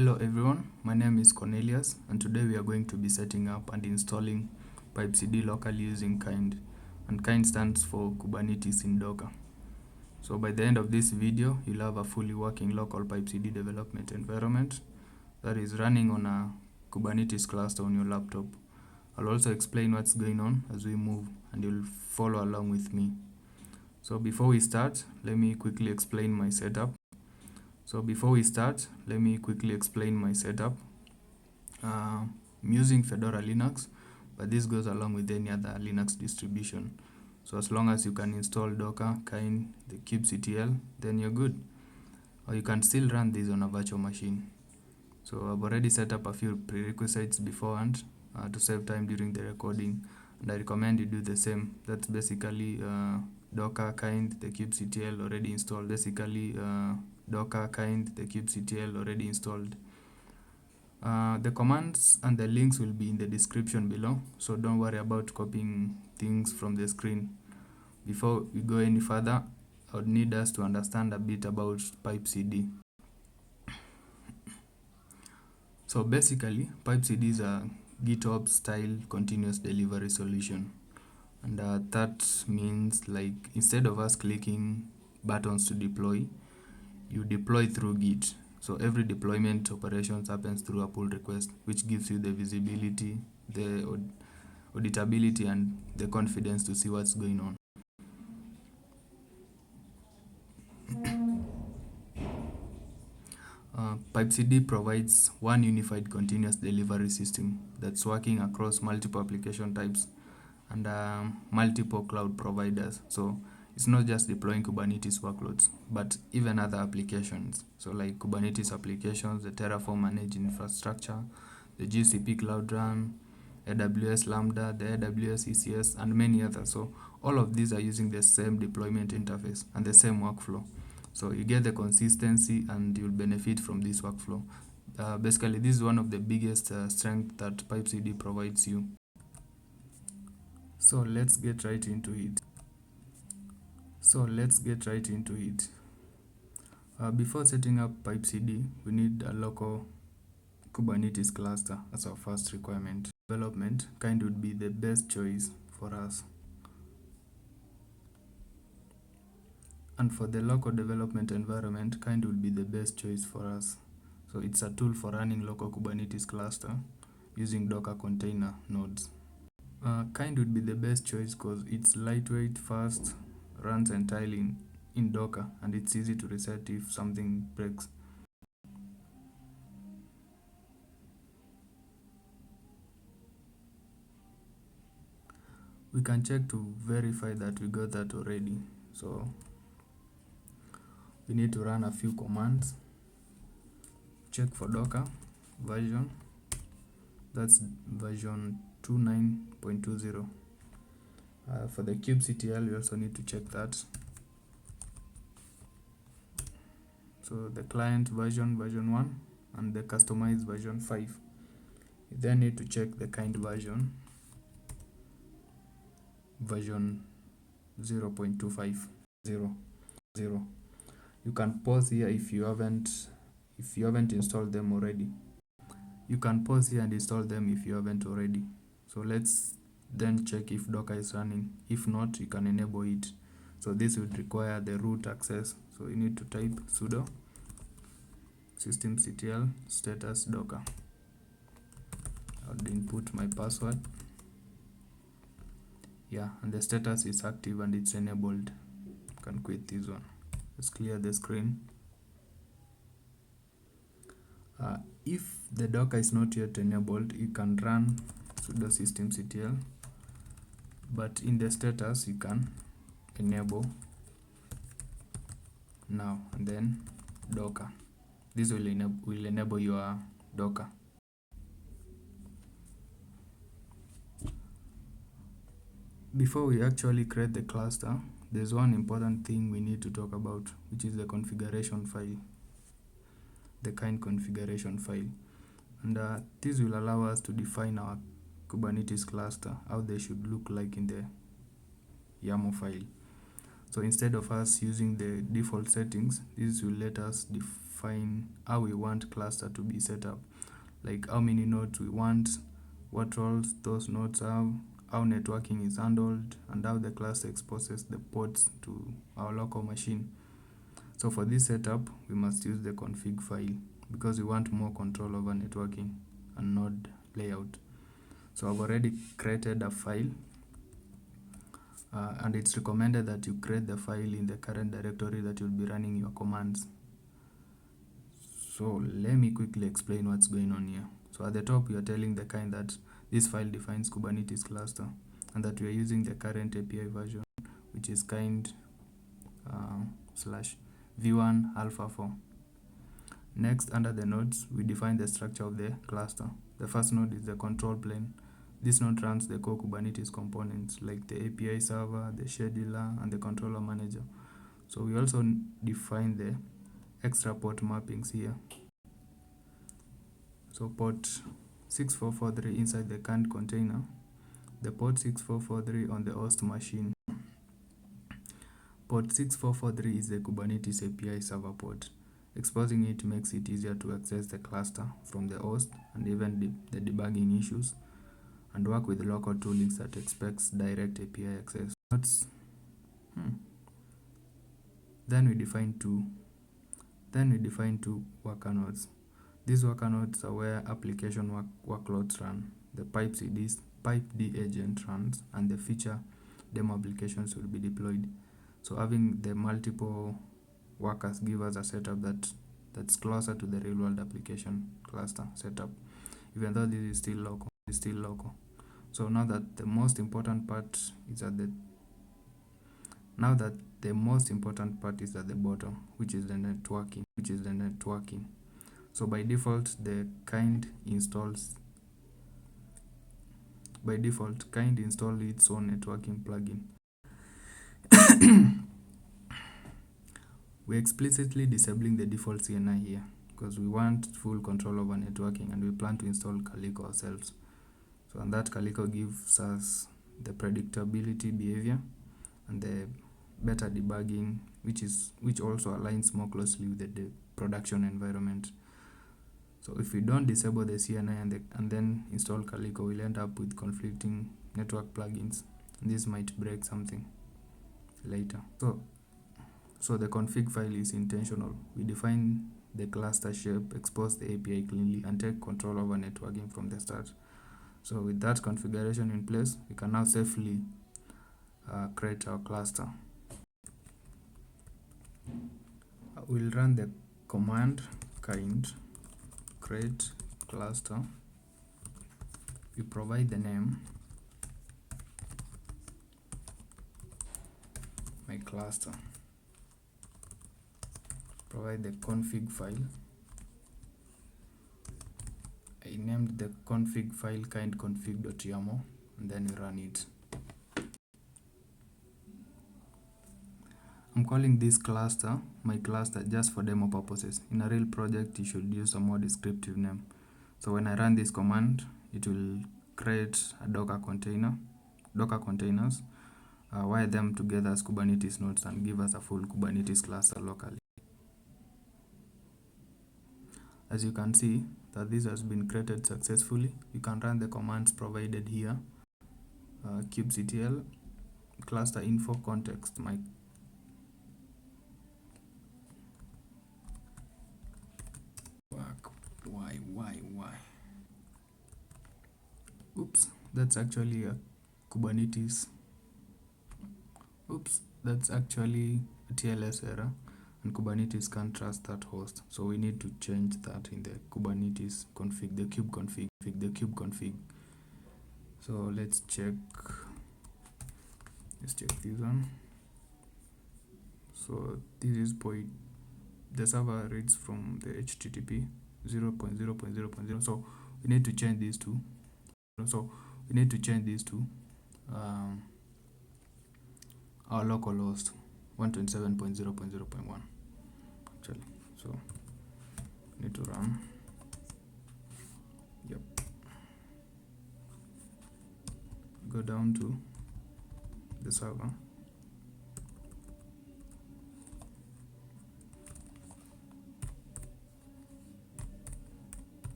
Hello everyone, my name is Cornelius and today we are going to be setting up and installing PipeCD locally using kind, and kind stands for Kubernetes in Docker. So by the end of this video, you'll have a fully working local PipeCD development environment that is running on a Kubernetes cluster on your laptop. I'll also explain what's going on as we move and you'll follow along with me. So before we start, let me quickly explain my setup. I'm using Fedora Linux, but this goes along with any other Linux distribution. So as long as you can install Docker, kind, the kubectl, then you're good. Or you can still run this on a virtual machine. So I've already set up a few prerequisites beforehand to save time during the recording, and I recommend you do the same. That's basically Docker, kind, the kubectl already installed. Docker, kind, the kubectl already installed. The commands and the links will be in the description below, so don't worry about copying things from the screen. Before we go any further, I would need us to understand a bit about PipeCD. So basically, PipeCD is a GitHub style continuous delivery solution. And that means, like, instead of us clicking buttons to deploy, you deploy through Git. So every deployment operations happens through a pull request, which gives you the visibility, the auditability, and the confidence to see what's going on. PipeCD provides one unified continuous delivery system that's working across multiple application types and multiple cloud providers. So it's not just deploying Kubernetes workloads, but even other applications. So like Kubernetes applications, the Terraform managed infrastructure, the GCP Cloud Run, AWS Lambda, the AWS ECS, and many others. So all of these are using the same deployment interface and the same workflow. So you get the consistency and you'll benefit from this workflow. Basically, this is one of the biggest strengths that PipeCD provides you. So let's get right into it. Before setting up PipeCD, we need a local Kubernetes cluster as our first requirement. Development kind would be the best choice for us. And for the local development environment, kind would be the best choice for us. So it's a tool for running local Kubernetes cluster using Docker container nodes. Kind would be the best choice because it's lightweight, fast, runs entirely in Docker, and it's easy to reset if something breaks. We can check to verify that we got that already. So we need to run a few commands. Check for Docker version. That's version 29.20. For the kubectl, we also need to check that. So the client version 1, and the customized version 5. You then need to check the kind version 0.25. You can pause here if you haven't installed them already. You can pause here and install them if you haven't already. So let's then check if Docker is running. If not, you can enable it. So this would require the root access. So you need to type sudo systemctl status docker. I would input my password. Yeah, and the status is active and it's enabled. You can quit this one. Let's clear the screen. If the Docker is not yet enabled, you can run sudo systemctl, but in the status you can enable now and then Docker. This will enable your Docker. Before we actually create the cluster, there's one important thing we need to talk about, which is the configuration file, the kind configuration file. And this will allow us to define our Kubernetes cluster, how they should look like in the YAML file. So instead of us using the default settings, this will let us define how we want cluster to be set up, like how many nodes we want, what roles those nodes have, how networking is handled, and how the cluster exposes the ports to our local machine. So for this setup, we must use the config file because we want more control over networking and node layout. So I've already created a file, and it's recommended that you create the file in the current directory that you'll be running your commands. So let me quickly explain what's going on here. So at the top, we are telling the kind that this file defines Kubernetes cluster and that we are using the current API version, which is kind /v1 alpha 4. Next, under the nodes, we define the structure of the cluster. The first node is the control plane. This node runs the core Kubernetes components like the API server, the scheduler, and the controller manager. So we also define the extra port mappings here. So port 6443 inside the canned container, the port 6443 on the host machine. Port 6443 is the Kubernetes API server port. Exposing it makes it easier to access the cluster from the host and even the debugging issues, and work with local toolings that expects direct API access. Then we define two worker nodes. These worker nodes are where application workloads run, the PipeCD agent runs, and the feature demo applications will be deployed. So having the multiple workers give us a setup that's closer to the real world application cluster setup, even though this is still local. So now that the most important part is at the bottom, which is the networking. So by default, kind install its own networking plugin. We're explicitly disabling the default CNI here because we want full control over networking, and we plan to install Calico ourselves. So and that Calico gives us the predictability behavior and the better debugging, which also aligns more closely with the production environment. So if we don't disable the CNI and then install Calico, we'll end up with conflicting network plugins. This might break something later. So the config file is intentional. We define the cluster shape, expose the API cleanly, and take control over networking from the start. So with that configuration in place, we can now safely create our cluster. We'll run the command kind create cluster. We provide the name, my cluster. Provide the config file. I named the config file kind config.yaml, and then we run it. I'm calling this cluster my cluster just for demo purposes. In a real project, you should use a more descriptive name. So when I run this command, it will create a Docker containers, wire them together as Kubernetes nodes, and give us a full Kubernetes cluster locally. As you can see that this has been created successfully, you can run the commands provided here. kubectl cluster info context my why oops, that's actually a Kubernetes. That's actually a TLS error, and Kubernetes can't trust that host. So we need to change that in the Kubernetes config, the kube config. So let's check this one. So this is the server reads from the HTTP 0.0.0.0. So we need to change these two. Our local host 127.0.0.1 actually. So need to run. Go down to the server.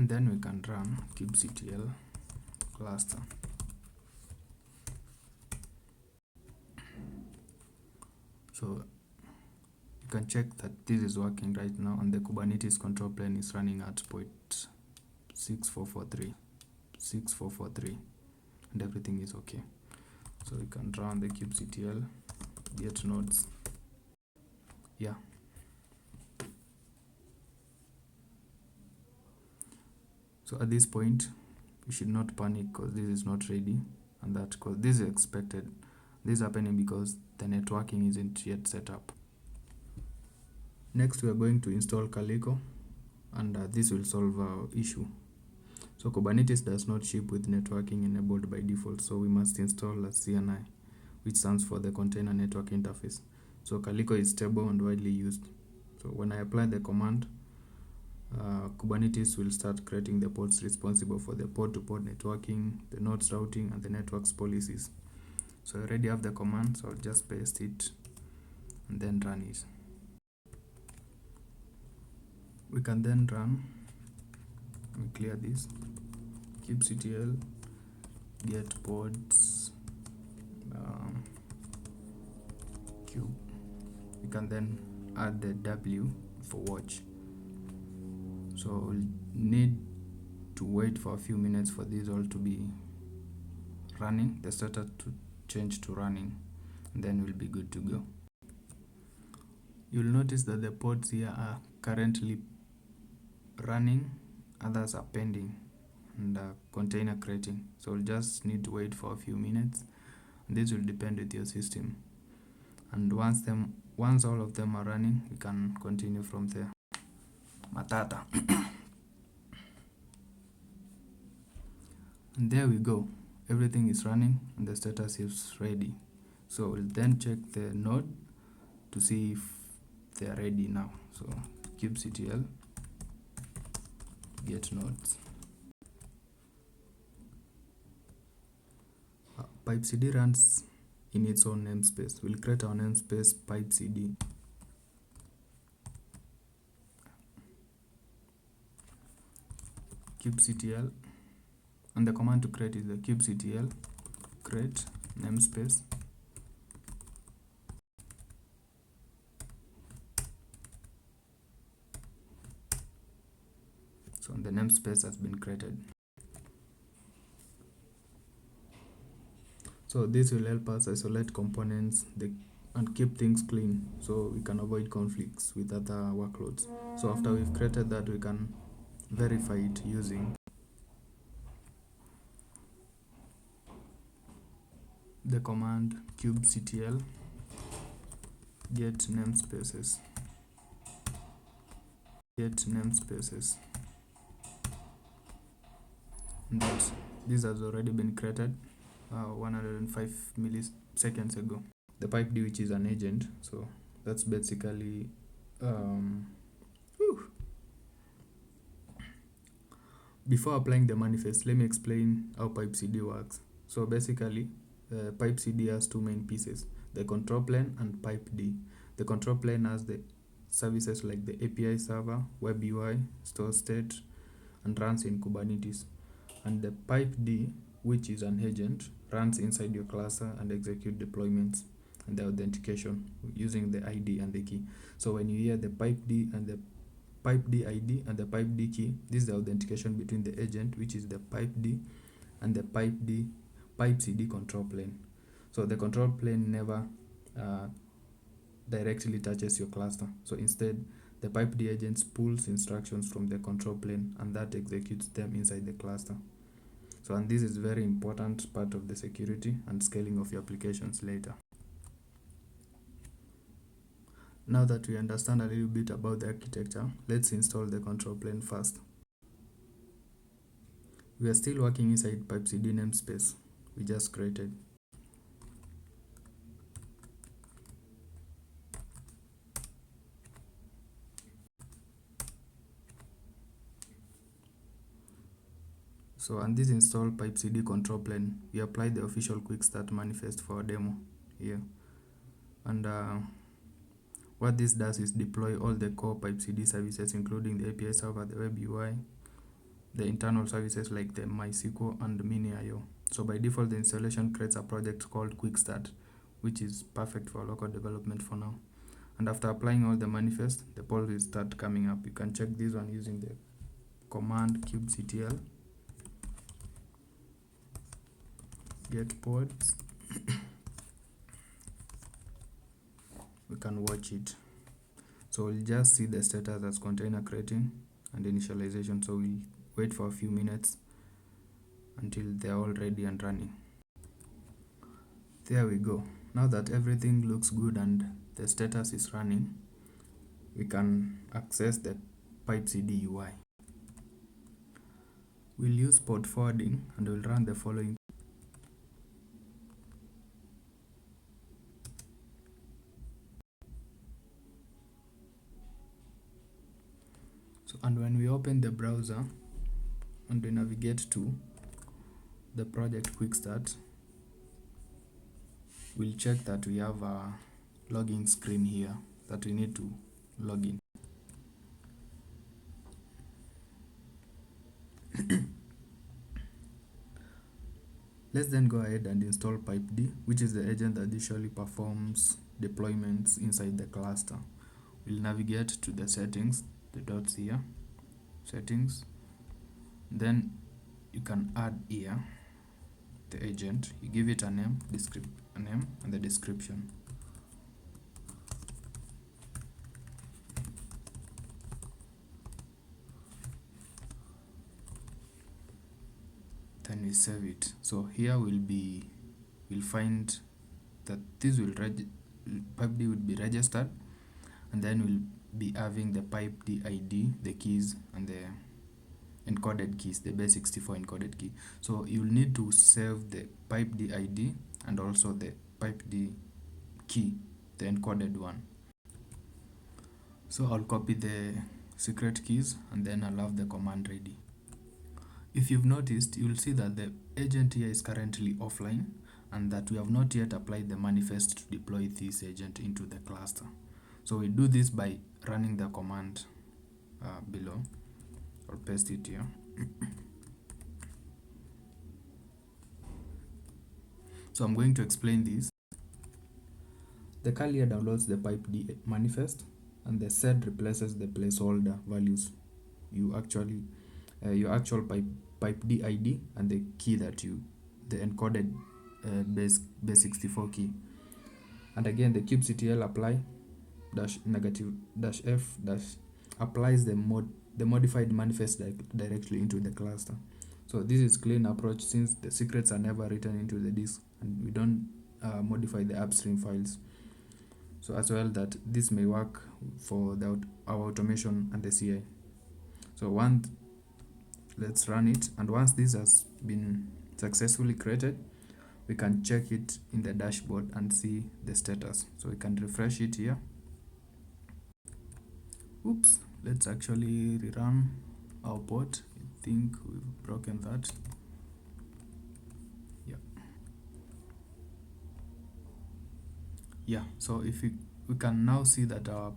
and then we can run kubectl cluster. So you can check that this is working right now, and the Kubernetes control plane is running at port 6443, and everything is okay. So we can run the kubectl get nodes. Yeah. So at this point, you should not panic because this is not ready, and that because this is expected. This is happening because the networking isn't yet set up. Next, we are going to install Calico, and this will solve our issue. So Kubernetes does not ship with networking enabled by default, so we must install a CNI, which stands for the Container Network Interface. So Calico is stable and widely used. So when I apply the command, Kubernetes will start creating the pods responsible for the pod-to-pod networking, the nodes routing, and the network's policies. So I already have the command, so I'll just paste it and then run it. We can then run, let me clear this, kubectl get pods cube. We can then add the W for watch. So we'll need to wait for a few minutes for this all to be running, the starter to change to running, and then we'll be good to go. You'll notice that the pods here are currently running, others are pending, and container creating. So we'll just need to wait for a few minutes, and this will depend with your system. And once all of them are running, we can continue from there. Matata. And there we go. Everything is running and the status is ready. So we'll then check the node to see if they are ready now. So kubectl get nodes. PipeCD runs in its own namespace. We'll create our namespace PipeCD. Kubectl, and the command to create is the kubectl create namespace. So the namespace has been created. So this will help us isolate components and keep things clean, so we can avoid conflicts with other workloads. So after we've created that, we can verify it using the command kubectl get namespaces. And that this has already been created 105 milliseconds ago. The PipeD, which is an agent, so that's basically Before applying the manifest, let me explain how PipeCD works. So basically, PipeCD has two main pieces, the control plane and PipeD. The control plane has the services like the API server, web UI, store state, and runs in Kubernetes. And the PipeD, which is an agent, runs inside your cluster and execute deployments and the authentication using the ID and the key. So when you hear the PipeD and the PipeD ID and the PipeD key, this is the authentication between the agent, which is the PipeD, and the PipeCD control plane. So the control plane never directly touches your cluster. So instead, the PipeD agent pulls instructions from the control plane, and that executes them inside the cluster. So, and this is very important part of the security and scaling of your applications later. Now that we understand a little bit about the architecture, let's install the control plane first. We are still working inside PipeCD namespace we just created. So, and this install PipeCD control plane, we apply the official quick start manifest for a demo here. And what this does is deploy all the core PipeCD services, including the API server, the web UI, the internal services like the MySQL and MiniIO. So by default, the installation creates a project called Quick Start, which is perfect for local development for now. And after applying all the manifest, the poll will start coming up. You can check this one using the command kubectl get pods. We can watch it. So we'll just see the status as container creating and initialization. So we'll wait for a few minutes until they're all ready and running. There we go. Now that everything looks good and the status is running, we can access the PipeCD UI. We'll use port forwarding and we'll run the following. So, and when we open the browser and we navigate to the project Quick Start, we'll check that we have a login screen here that we need to log in. Let's then go ahead and install PipeD, which is the agent that usually performs deployments inside the cluster. We'll navigate to the settings, the dots here, settings. Then you can add here the agent. You give it a name, a name and the description. Then we save it. So here we'll find that this will PipeD will be registered, and then we'll be having the PipeD ID, the keys, and the encoded keys, the base 64 encoded key. So you'll need to save the PipeD ID and also the PipeD key, the encoded one. So I'll copy the secret keys and then I'll have the command ready. If you've noticed, you'll see that the agent here is currently offline and that we have not yet applied the manifest to deploy this agent into the cluster. So we do this by running the command below. I'll paste it here. So I'm going to explain this. The curl here downloads the PipeD manifest, and the sed replaces the placeholder values. Your actual PipeD ID and the key the encoded base 64 key. And again, the kubectl apply -f- applies the modified manifest directly into the cluster. So this is clean approach since the secrets are never written into the disk and we don't modify the upstream files. So as well that this may work for our automation and the CI. So let's run it, and once this has been successfully created, we can check it in the dashboard and see the status. So we can refresh it here. Oops, let's actually rerun our port. I think we've broken that. Yeah, so if we can now see that our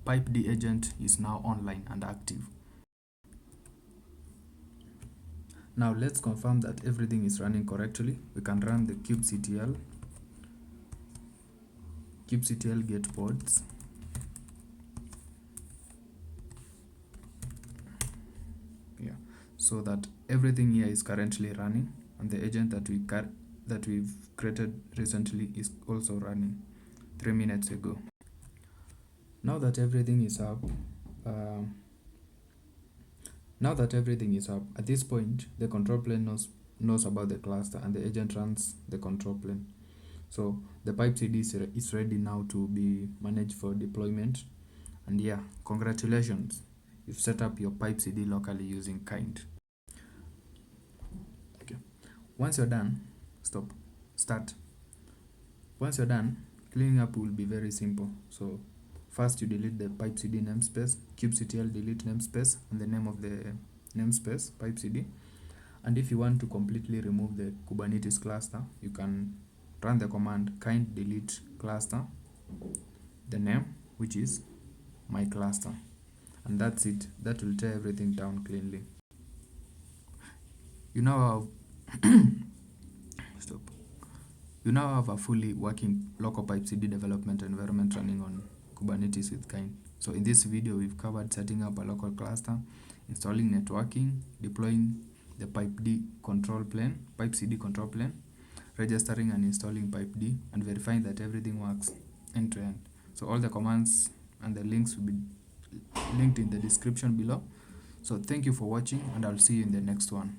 PipeD agent is now online and active. Now let's confirm that everything is running correctly. We can run the kubectl get pods. Yeah, so that everything here is currently running, and the agent that we've created recently is also running 3 minutes ago. Now that everything is up, at this point, the control plane knows about the cluster and the agent runs the control plane. So the PipeCD is ready now to be managed for deployment. And yeah, congratulations, you've set up your PipeCD locally using Kind. Okay, once you're done, start. Once you're done, cleaning up will be very simple. So first you delete the PipeCD namespace, kubectl delete namespace, and the name of the namespace, PipeCD. And if you want to completely remove the Kubernetes cluster, you can run the command kind delete cluster, the name, which is my cluster. And that's it. That will tear everything down cleanly. You now have stop. You now have a fully working local PipeCD development environment running on Kubernetes with Kind. So in this video, we've covered setting up a local cluster, installing networking, deploying the PipeCD control plane, registering and installing PipeD, and verifying that everything works end to end. So all the commands and the links will be linked in the description below. So thank you for watching, and I'll see you in the next one.